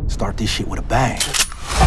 Start this shit with a bang.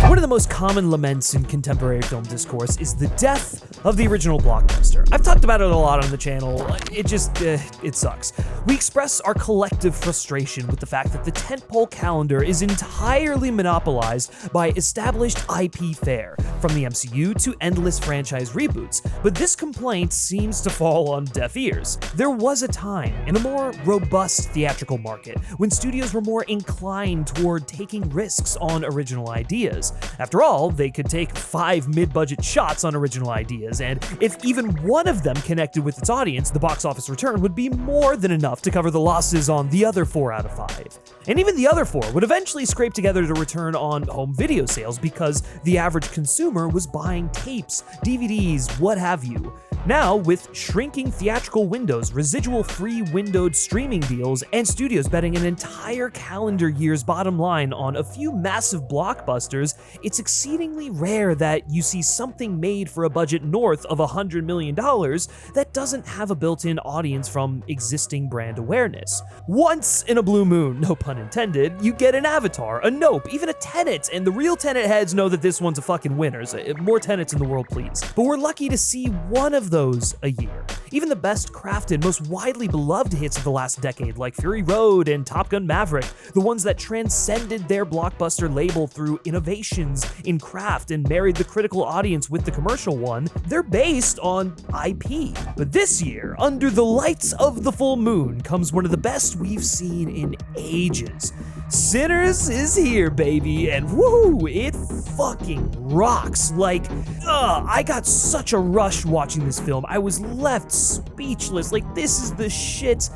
One of the most common laments in contemporary film discourse is the death of the original blockbuster. I've talked about it a lot on the channel. It sucks. We express our collective frustration with the fact that the tentpole calendar is entirely monopolized by established IP fare, from the MCU to endless franchise reboots, but this complaint seems to fall on deaf ears. There was a time in a more robust theatrical market when studios were more inclined toward taking risks on original ideas. After all, they could take 5 mid-budget shots on original ideas, and if even one of them connected with its audience, the box office return would be more than enough to cover the losses on the other 4 out of 5. And even the other 4 would eventually scrape together to return on home video sales because the average consumer was buying tapes, DVDs, what have you. Now, with shrinking theatrical windows, residual free windowed streaming deals, and studios betting an entire calendar year's bottom line on a few massive blockbusters, it's exceedingly rare that you see something made for a budget north of $100 million that doesn't have a built-in audience from existing brand awareness. Once in a blue moon, no pun intended, you get an Avatar, a Nope, even a Tenet, and the real Tenet heads know that this one's a fucking winner. More Tenets in the world, please. But we're lucky to see one of those a year. Even the best crafted, most widely beloved hits of the last decade, like Fury Road and Top Gun Maverick, the ones that transcended their blockbuster label through innovations in craft and married the critical audience with the commercial one, they're based on IP. But this year, under the lights of the full moon, comes one of the best we've seen in ages. Sinners is here, baby, and woo, it fucking rocks. I got such a rush watching this film. I was left speechless. This is the shit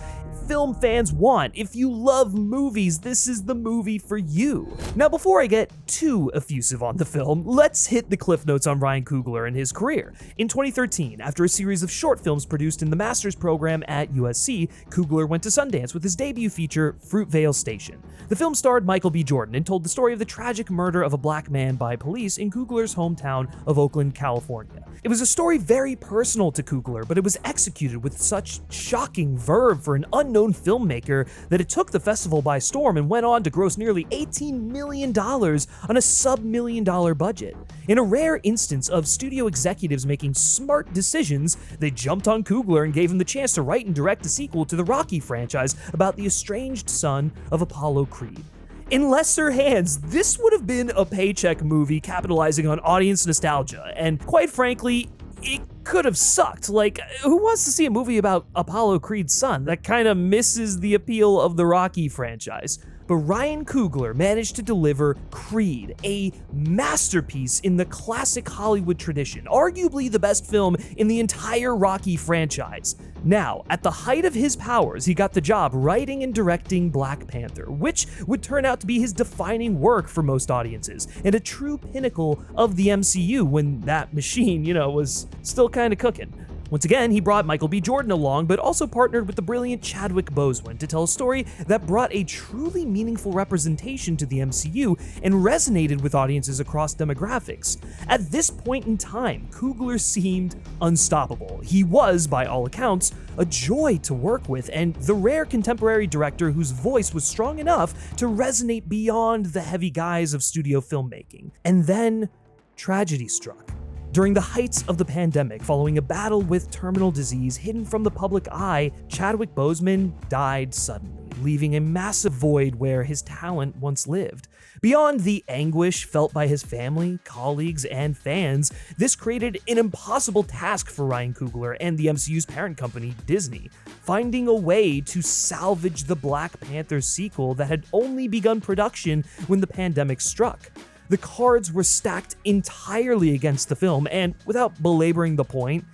film fans want. If you love movies, this is the movie for you. Now, before I get too effusive on the film, let's hit the cliff notes on Ryan Coogler and his career. In 2013, after a series of short films produced in the master's program at USC, Coogler went to Sundance with his debut feature, Fruitvale Station. The film starred Michael B. Jordan and told the story of the tragic murder of a black man by police in Coogler's hometown of Oakland, California. It was a story very personal to Coogler, but it was executed with such shocking verve for an unknown filmmaker that it took the festival by storm and went on to gross nearly $18 million on a sub-$1 million budget. In a rare instance of studio executives making smart decisions, they jumped on Coogler and gave him the chance to write and direct a sequel to the Rocky franchise about the estranged son of Apollo Creed. In lesser hands, this would have been a paycheck movie capitalizing on audience nostalgia, and quite frankly, it could have sucked. Who wants to see a movie about Apollo Creed's son? That kind of misses the appeal of the Rocky franchise. But Ryan Coogler managed to deliver Creed, a masterpiece in the classic Hollywood tradition, arguably the best film in the entire Rocky franchise. Now, at the height of his powers, he got the job writing and directing Black Panther, which would turn out to be his defining work for most audiences, and a true pinnacle of the MCU when that machine, was still kind of cooking. Once again, he brought Michael B. Jordan along, but also partnered with the brilliant Chadwick Boseman to tell a story that brought a truly meaningful representation to the MCU and resonated with audiences across demographics. At this point in time, Coogler seemed unstoppable. He was, by all accounts, a joy to work with, and the rare contemporary director whose voice was strong enough to resonate beyond the heavy guise of studio filmmaking. And then, tragedy struck. During the heights of the pandemic, following a battle with terminal disease hidden from the public eye, Chadwick Boseman died suddenly, leaving a massive void where his talent once lived. Beyond the anguish felt by his family, colleagues, and fans, this created an impossible task for Ryan Coogler and the MCU's parent company, Disney, finding a way to salvage the Black Panther sequel that had only begun production when the pandemic struck. The cards were stacked entirely against the film, and without belaboring the point,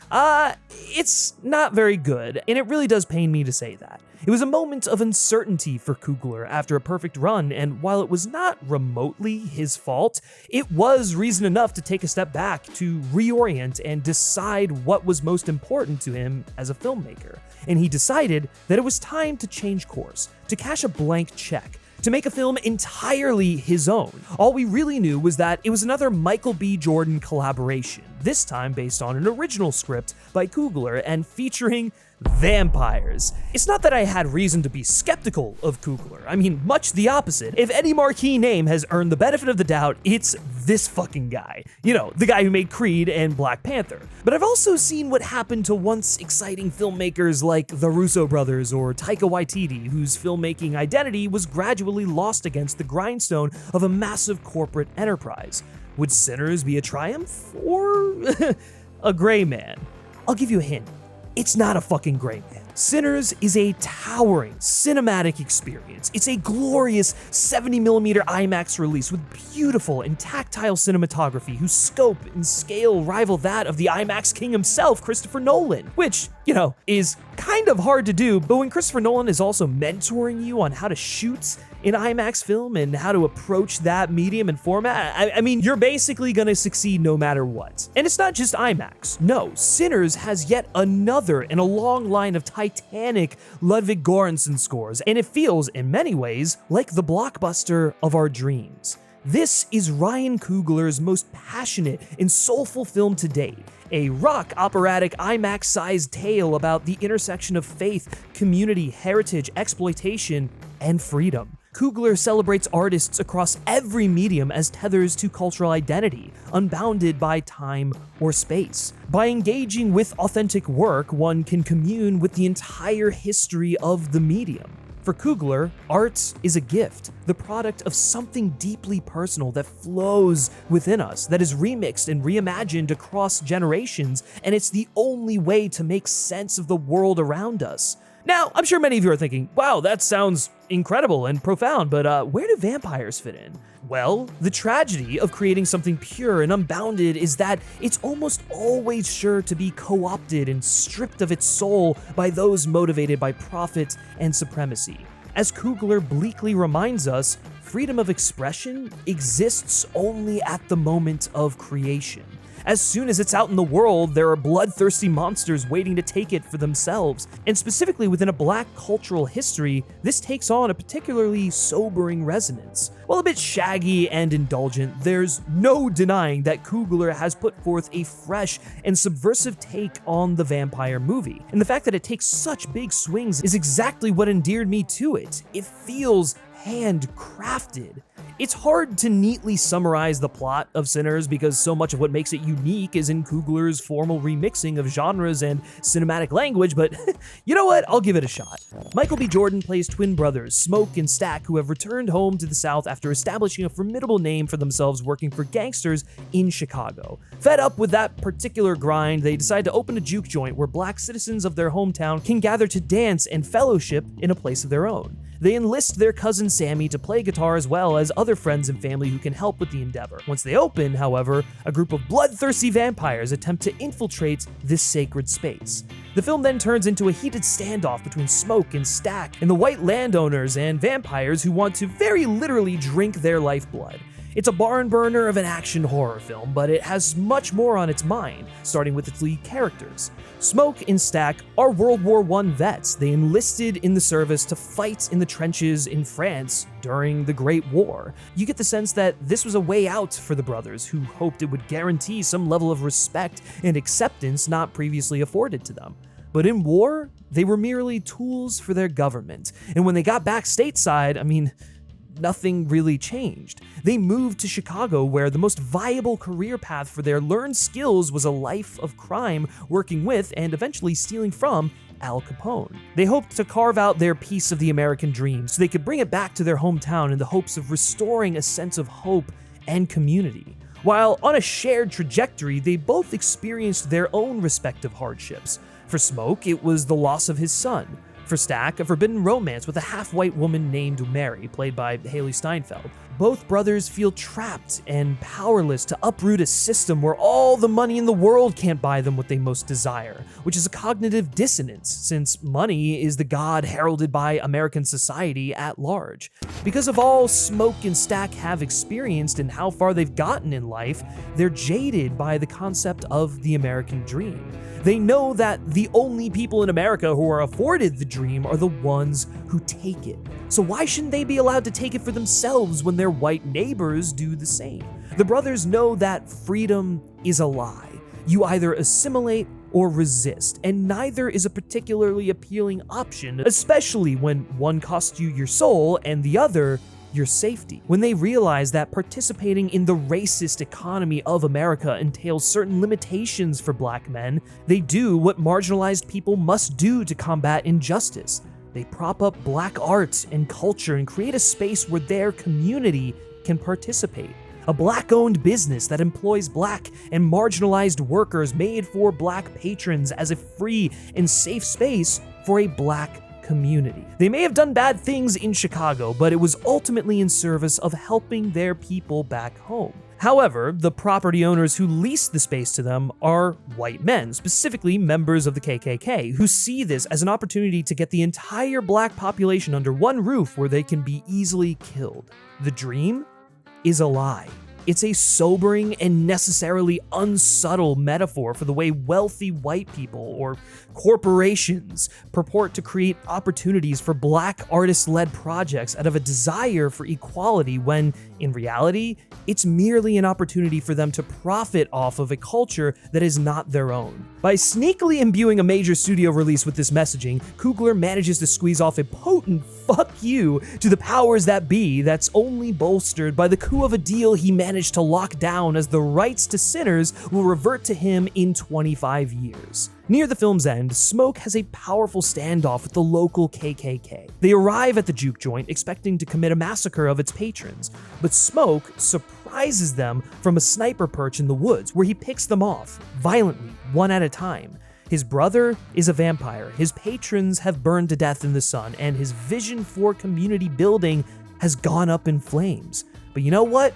it's not very good, and it really does pain me to say that. It was a moment of uncertainty for Coogler after a perfect run, and while it was not remotely his fault, it was reason enough to take a step back to reorient and decide what was most important to him as a filmmaker. And he decided that it was time to change course, to cash a blank check, to make a film entirely his own. All we really knew was that it was another Michael B. Jordan collaboration, this time based on an original script by Coogler and featuring vampires. It's not that I had reason to be skeptical of Coogler. I mean, much the opposite. If any marquee name has earned the benefit of the doubt, it's this fucking guy. You know, the guy who made Creed and Black Panther. But I've also seen what happened to once exciting filmmakers like the Russo brothers or Taika Waititi, whose filmmaking identity was gradually lost against the grindstone of a massive corporate enterprise. Would Sinners be a triumph or a gray man? I'll give you a hint. It's not a fucking gray man. Sinners is a towering cinematic experience. It's a glorious 70mm IMAX release with beautiful and tactile cinematography whose scope and scale rival that of the IMAX king himself, Christopher Nolan, which, you know, is kind of hard to do, but when Christopher Nolan is also mentoring you on how to shoot in IMAX film and how to approach that medium and format, I mean, you're basically gonna succeed no matter what. And it's not just IMAX. No, Sinners has yet another in a long line of titanic Ludwig Göransson scores, and it feels, in many ways, like the blockbuster of our dreams. This is Ryan Coogler's most passionate and soulful film to date, a rock-operatic IMAX-sized tale about the intersection of faith, community, heritage, exploitation, and freedom. Coogler celebrates artists across every medium as tethers to cultural identity, unbounded by time or space. By engaging with authentic work, one can commune with the entire history of the medium. For Coogler, art is a gift, the product of something deeply personal that flows within us, that is remixed and reimagined across generations, and it's the only way to make sense of the world around us. Now, I'm sure many of you are thinking, wow, that sounds incredible and profound, but where do vampires fit in? Well, the tragedy of creating something pure and unbounded is that it's almost always sure to be co-opted and stripped of its soul by those motivated by profit and supremacy. As Coogler bleakly reminds us, freedom of expression exists only at the moment of creation. As soon as it's out in the world, there are bloodthirsty monsters waiting to take it for themselves. And specifically within a Black cultural history, this takes on a particularly sobering resonance. While a bit shaggy and indulgent, there's no denying that Coogler has put forth a fresh and subversive take on the vampire movie. And the fact that it takes such big swings is exactly what endeared me to it. It feels handcrafted. It's hard to neatly summarize the plot of Sinners because so much of what makes it unique is in Coogler's formal remixing of genres and cinematic language, but you know what? I'll give it a shot. Michael B. Jordan plays twin brothers, Smoke and Stack, who have returned home to the South after establishing a formidable name for themselves working for gangsters in Chicago. Fed up with that particular grind, they decide to open a juke joint where Black citizens of their hometown can gather to dance and fellowship in a place of their own. They enlist their cousin Sammy to play guitar as well as other friends and family who can help with the endeavor. Once they open, however, a group of bloodthirsty vampires attempt to infiltrate this sacred space. The film then turns into a heated standoff between Smoke and Stack and the white landowners and vampires who want to very literally drink their lifeblood. It's a barn burner of an action horror film, but it has much more on its mind, starting with its lead characters. Smoke and Stack are World War I vets. They enlisted in the service to fight in the trenches in France during the Great War. You get the sense that this was a way out for the brothers, who hoped it would guarantee some level of respect and acceptance not previously afforded to them. But in war, they were merely tools for their government, and when they got back stateside, nothing really changed. They moved to Chicago, where the most viable career path for their learned skills was a life of crime, working with and eventually stealing from Al Capone. They hoped to carve out their piece of the American dream so they could bring it back to their hometown in the hopes of restoring a sense of hope and community. While on a shared trajectory, they both experienced their own respective hardships. For Smoke, it was the loss of his son. For Stack, a forbidden romance with a half-white woman named Mary, played by Haley Steinfeld. Both brothers feel trapped and powerless to uproot a system where all the money in the world can't buy them what they most desire, which is a cognitive dissonance, since money is the god heralded by American society at large. Because of all Smoke and Stack have experienced and how far they've gotten in life, they're jaded by the concept of the American dream. They know that the only people in America who are afforded the dream are the ones who take it. So why shouldn't they be allowed to take it for themselves when their white neighbors do the same? The brothers know that freedom is a lie. You either assimilate or resist, and neither is a particularly appealing option, especially when one costs you your soul and the other your safety. When they realize that participating in the racist economy of America entails certain limitations for black men, they do what marginalized people must do to combat injustice. They prop up black art and culture and create a space where their community can participate. A black-owned business that employs black and marginalized workers made for black patrons as a free and safe space for a black community. They may have done bad things in Chicago, but it was ultimately in service of helping their people back home. However, the property owners who leased the space to them are white men, specifically members of the KKK, who see this as an opportunity to get the entire black population under one roof where they can be easily killed. The dream is a lie. It's a sobering and necessarily unsubtle metaphor for the way wealthy white people or corporations purport to create opportunities for black artist-led projects out of a desire for equality when, in reality, it's merely an opportunity for them to profit off of a culture that is not their own. By sneakily imbuing a major studio release with this messaging, Coogler manages to squeeze off a potent fuck you to the powers that be that's only bolstered by the coup of a deal he managed to lock down, as the rights to Sinners will revert to him in 25 years. Near the film's end, Smoke has a powerful standoff with the local KKK. They arrive at the juke joint expecting to commit a massacre of its patrons, but Smoke surprises them from a sniper perch in the woods, where he picks them off, violently, one at a time. His brother is a vampire, his patrons have burned to death in the sun, and his vision for community building has gone up in flames. But you know what?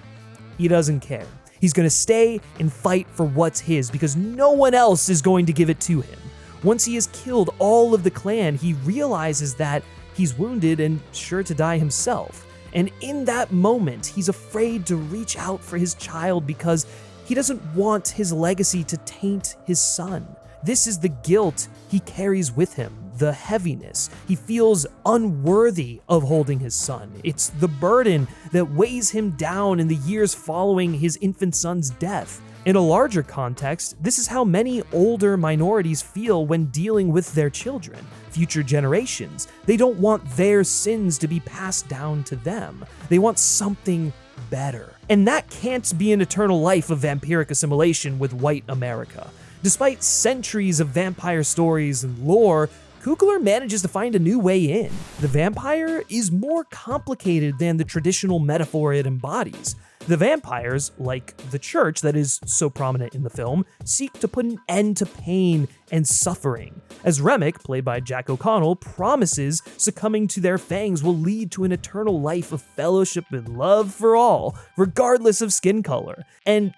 He doesn't care. He's gonna stay and fight for what's his because no one else is going to give it to him. Once he has killed all of the clan, he realizes that he's wounded and sure to die himself. And in that moment, he's afraid to reach out for his child because he doesn't want his legacy to taint his son. This is the guilt he carries with him, the heaviness. He feels unworthy of holding his son. It's the burden that weighs him down in the years following his infant son's death. In a larger context, this is how many older minorities feel when dealing with their children, future generations. They don't want their sins to be passed down to them. They want something better. And that can't be an eternal life of vampiric assimilation with white America. Despite centuries of vampire stories and lore, Coogler manages to find a new way in. The vampire is more complicated than the traditional metaphor it embodies. The vampires, like the church that is so prominent in the film, seek to put an end to pain and suffering. As Remick, played by Jack O'Connell, promises succumbing to their fangs will lead to an eternal life of fellowship and love for all, regardless of skin color. And,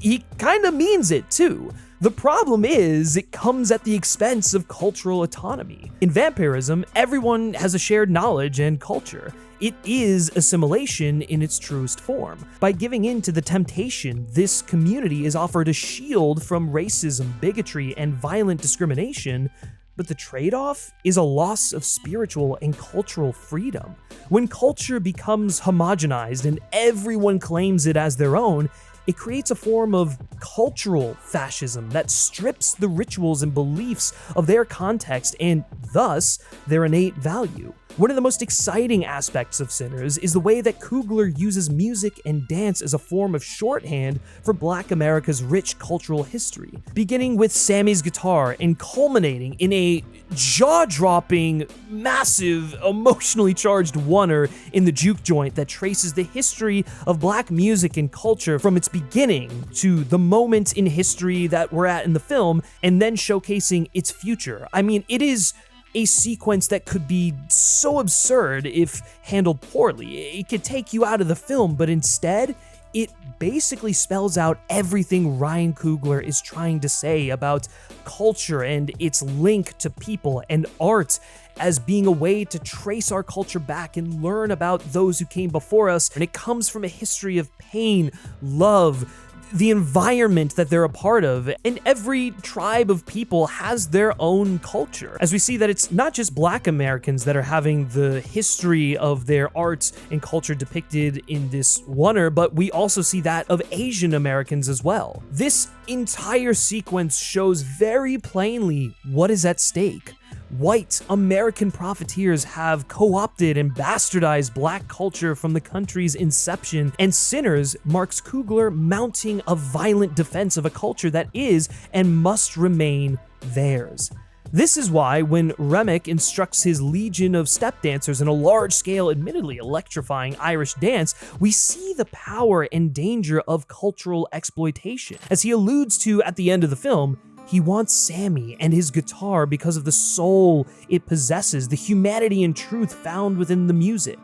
he kinda means it too. The problem is, it comes at the expense of cultural autonomy. In vampirism, everyone has a shared knowledge and culture. It is assimilation in its truest form. By giving in to the temptation, this community is offered a shield from racism, bigotry, and violent discrimination, but the trade-off is a loss of spiritual and cultural freedom. When culture becomes homogenized and everyone claims it as their own, it creates a form of cultural fascism that strips the rituals and beliefs of their context and thus their innate value. One of the most exciting aspects of Sinners is the way that Coogler uses music and dance as a form of shorthand for Black America's rich cultural history, beginning with Sammy's guitar and culminating in a jaw-dropping, massive, emotionally charged oneer in the juke joint that traces the history of Black music and culture from its beginning to the moment in history that we're at in the film, and then showcasing its future. I mean, it is a sequence that could be so absurd if handled poorly. It could take you out of the film, but instead, it basically spells out everything Ryan Coogler is trying to say about culture and its link to people and art as being a way to trace our culture back and learn about those who came before us. And it comes from a history of pain, love, the environment that they're a part of, and every tribe of people has their own culture. As we see that it's not just Black Americans that are having the history of their art and culture depicted in this oneer, but we also see that of Asian Americans as well. This entire sequence shows very plainly what is at stake. White American profiteers have co-opted and bastardized Black culture from the country's inception, and Sinners marks Coogler mounting a violent defense of a culture that is and must remain theirs. This is why when Remick instructs his legion of step dancers in a large-scale, admittedly electrifying Irish dance, we see the power and danger of cultural exploitation. As he alludes to at the end of the film, he wants Sammy and his guitar because of the soul it possesses, the humanity and truth found within the music.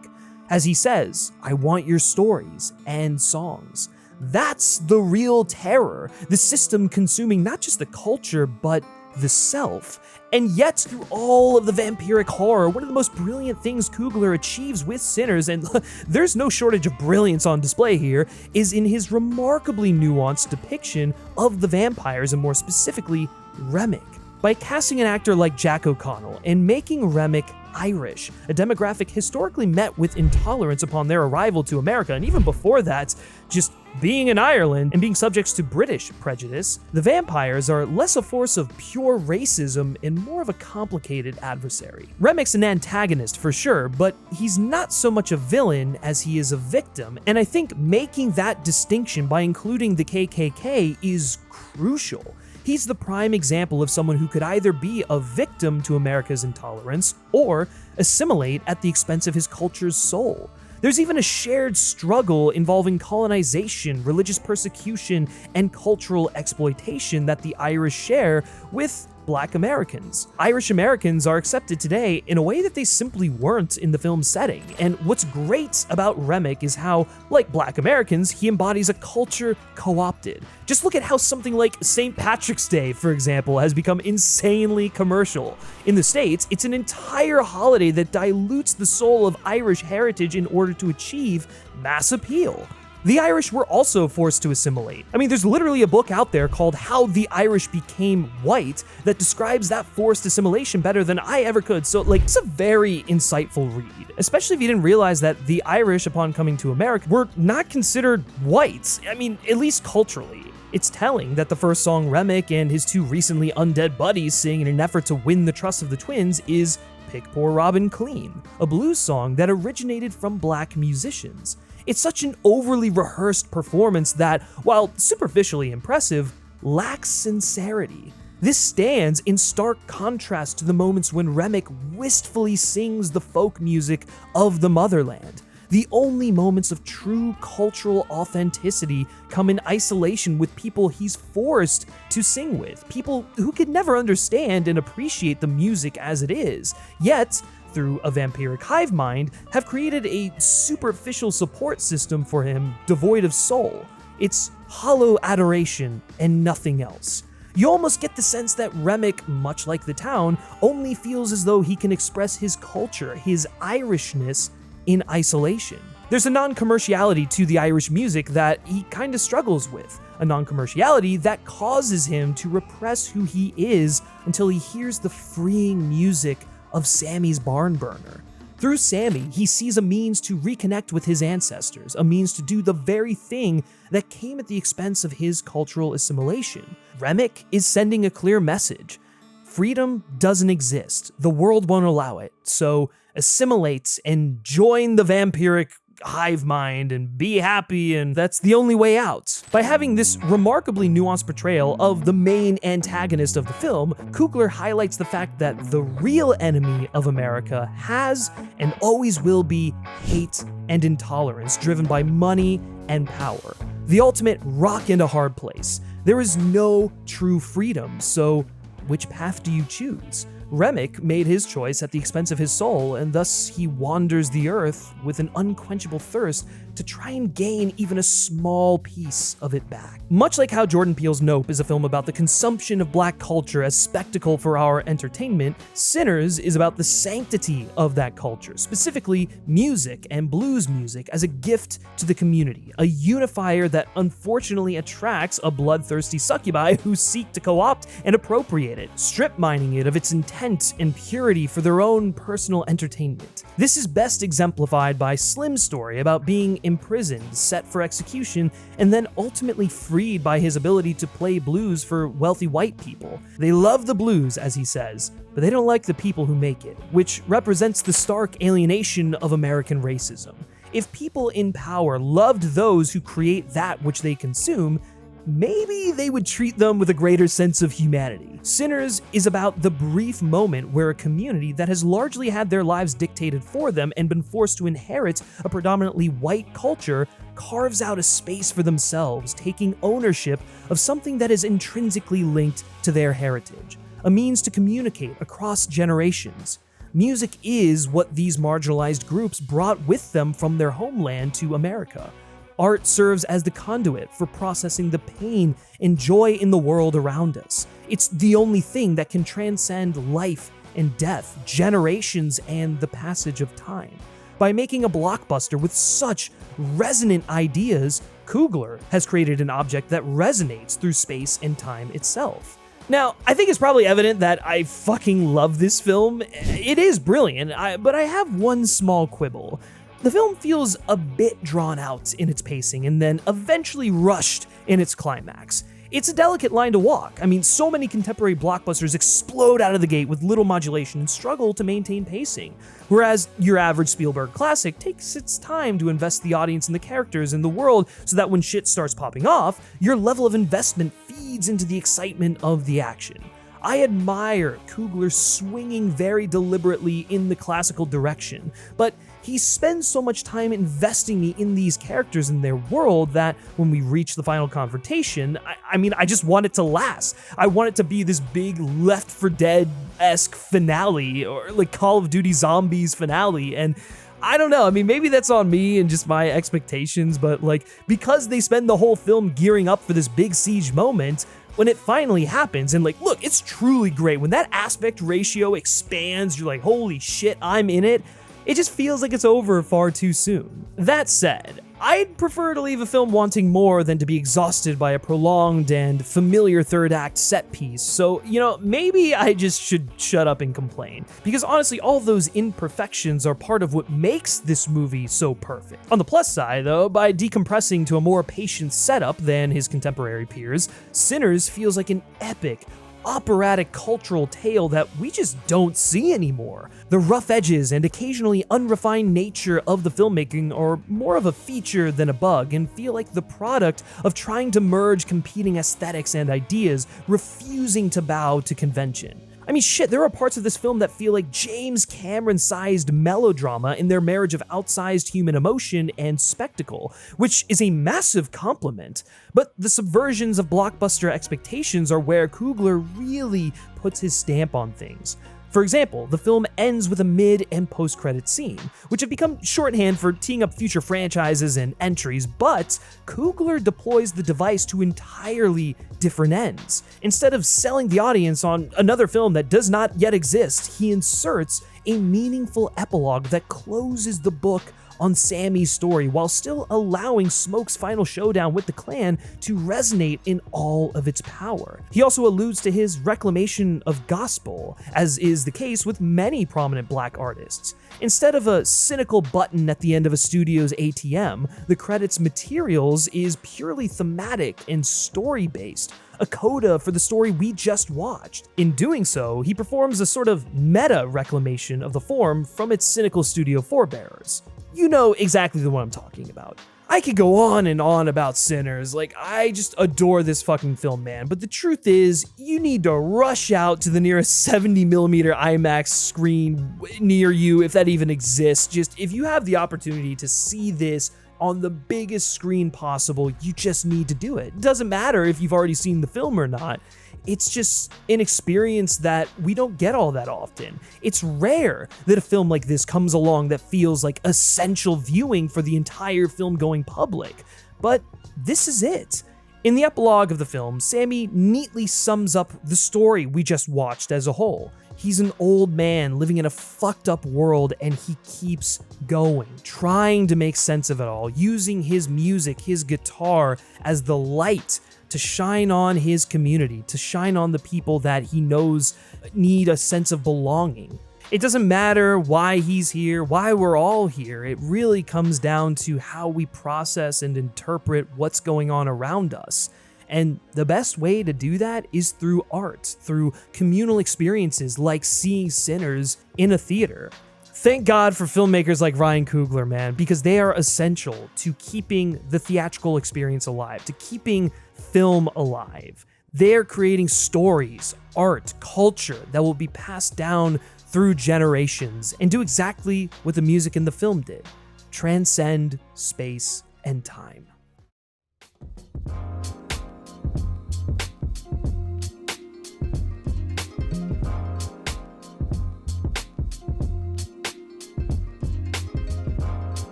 As he says, "I want your stories and songs." That's the real terror, the system consuming not just the culture, but the self. And yet, through all of the vampiric horror, one of the most brilliant things Coogler achieves with Sinners, and there's no shortage of brilliance on display here, is in his remarkably nuanced depiction of the vampires, and more specifically, Remick. By casting an actor like Jack O'Connell and making Remick Irish, a demographic historically met with intolerance upon their arrival to America, and even before that, just being in Ireland and being subjects to British prejudice, the vampires are less a force of pure racism and more of a complicated adversary. Remick's an antagonist for sure, but he's not so much a villain as he is a victim, and I think making that distinction by including the KKK is crucial. He's the prime example of someone who could either be a victim to America's intolerance or assimilate at the expense of his culture's soul. There's even a shared struggle involving colonization, religious persecution, and cultural exploitation that the Irish share with Black Americans. Irish Americans are accepted today in a way that they simply weren't in the film's setting. And what's great about Remick is how, like Black Americans, he embodies a culture co-opted. Just look at how something like St. Patrick's Day, for example, has become insanely commercial. In the States, it's an entire holiday that dilutes the soul of Irish heritage in order to achieve mass appeal. The Irish were also forced to assimilate. I mean, there's literally a book out there called How the Irish Became White that describes that forced assimilation better than I ever could. So, it's a very insightful read, especially if you didn't realize that the Irish, upon coming to America, were not considered whites. I mean, at least culturally. It's telling that the first song Remick and his two recently undead buddies sing in an effort to win the trust of the twins is Pick Poor Robin Clean, a blues song that originated from Black musicians. It's such an overly rehearsed performance that, while superficially impressive, lacks sincerity. This stands in stark contrast to the moments when Remick wistfully sings the folk music of the motherland. The only moments of true cultural authenticity come in isolation with people he's forced to sing with, people who could never understand and appreciate the music as it is, yet, through a vampiric hive mind, have created a superficial support system for him devoid of soul. It's hollow adoration and nothing else. You almost get the sense that Remick, much like the town, only feels as though he can express his culture, his Irishness, in isolation. There's a non-commerciality to the Irish music that he kinda struggles with, a non-commerciality that causes him to repress who he is until he hears the freeing music of Sammy's barn burner. Through Sammy, he sees a means to reconnect with his ancestors, a means to do the very thing that came at the expense of his cultural assimilation. Remick is sending a clear message. Freedom doesn't exist. The world won't allow it. So assimilate and join the vampiric hive mind and be happy, and that's the only way out. By having this remarkably nuanced portrayal of the main antagonist of the film, Coogler highlights the fact that the real enemy of America has and always will be hate and intolerance driven by money and power. The ultimate rock and a hard place. There is no true freedom, so which path do you choose? Remick made his choice at the expense of his soul, and thus he wanders the earth with an unquenchable thirst to try and gain even a small piece of it back. Much like how Jordan Peele's Nope is a film about the consumption of black culture as spectacle for our entertainment, Sinners is about the sanctity of that culture, specifically music and blues music as a gift to the community, a unifier that unfortunately attracts a bloodthirsty succubi who seek to co-opt and appropriate it, strip mining it of its intent and purity for their own personal entertainment. This is best exemplified by Slim's story about being imprisoned, set for execution, and then ultimately freed by his ability to play blues for wealthy white people. They love the blues, as he says, but they don't like the people who make it, which represents the stark alienation of American racism. If people in power loved those who create that which they consume, maybe they would treat them with a greater sense of humanity. Sinners is about the brief moment where a community that has largely had their lives dictated for them and been forced to inherit a predominantly white culture carves out a space for themselves, taking ownership of something that is intrinsically linked to their heritage, a means to communicate across generations. Music is what these marginalized groups brought with them from their homeland to America. Art serves as the conduit for processing the pain and joy in the world around us. It's the only thing that can transcend life and death, generations, and the passage of time. By making a blockbuster with such resonant ideas, Coogler has created an object that resonates through space and time itself. Now, I think it's probably evident that I fucking love this film. It is brilliant, but I have one small quibble. The film feels a bit drawn out in its pacing and then eventually rushed in its climax. It's a delicate line to walk. I mean, so many contemporary blockbusters explode out of the gate with little modulation and struggle to maintain pacing, whereas your average Spielberg classic takes its time to invest the audience in the characters and the world so that when shit starts popping off, your level of investment feeds into the excitement of the action. I admire Coogler swinging very deliberately in the classical direction, but he spends so much time investing me in these characters and their world that when we reach the final confrontation, I just want it to last. I want it to be this big Left 4 Dead-esque finale, or like Call of Duty Zombies finale, and I don't know, maybe that's on me and just my expectations, but because they spend the whole film gearing up for this big siege moment, when it finally happens, and look, it's truly great. When that aspect ratio expands, you're like, holy shit, I'm in it. It just feels like it's over far too soon. That said, I'd prefer to leave a film wanting more than to be exhausted by a prolonged and familiar third act set piece, so, maybe I just should shut up and complain. Because honestly, all those imperfections are part of what makes this movie so perfect. On the plus side, though, by decompressing to a more patient setup than his contemporary peers, Sinners feels like an epic, operatic cultural tale that we just don't see anymore. The rough edges and occasionally unrefined nature of the filmmaking are more of a feature than a bug and feel like the product of trying to merge competing aesthetics and ideas, refusing to bow to convention. Shit, there are parts of this film that feel like James Cameron-sized melodrama in their marriage of outsized human emotion and spectacle, which is a massive compliment. But the subversions of blockbuster expectations are where Coogler really puts his stamp on things. For example, the film ends with a mid and post-credit scene, which have become shorthand for teeing up future franchises and entries, but Coogler deploys the device to entirely different ends. Instead of selling the audience on another film that does not yet exist, he inserts a meaningful epilogue that closes the book on Sammy's story while still allowing Smoke's final showdown with the clan to resonate in all of its power. He also alludes to his reclamation of gospel, as is the case with many prominent black artists. Instead of a cynical button at the end of a studio's ATM, the credits materials is purely thematic and story-based, a coda for the story we just watched. In doing so, he performs a sort of meta reclamation of the form from its cynical studio forebearers. You know exactly the one I'm talking about. I could go on and on about Sinners, I just adore this fucking film, man, but the truth is, you need to rush out to the nearest 70mm IMAX screen near you, if that even exists. Just, if you have the opportunity to see this on the biggest screen possible, you just need to do it. It doesn't matter if you've already seen the film or not. it's just an experience that we don't get all that often. It's rare that a film like this comes along that feels like essential viewing for the entire film-going public, but this is it. In the epilogue of the film, Sammy neatly sums up the story we just watched as a whole. He's an old man living in a fucked up world, and he keeps going, trying to make sense of it all, using his music, his guitar, as the light to shine on his community, to shine on the people that he knows need a sense of belonging. It doesn't matter why he's here, why we're all here. It really comes down to how we process and interpret what's going on around us. And the best way to do that is through art, through communal experiences like seeing Sinners in a theater. Thank God for filmmakers like Ryan Coogler, man, because they are essential to keeping the theatrical experience alive, to keeping film alive. They're creating stories, art, culture that will be passed down through generations and do exactly what the music in the film did: transcend space and time.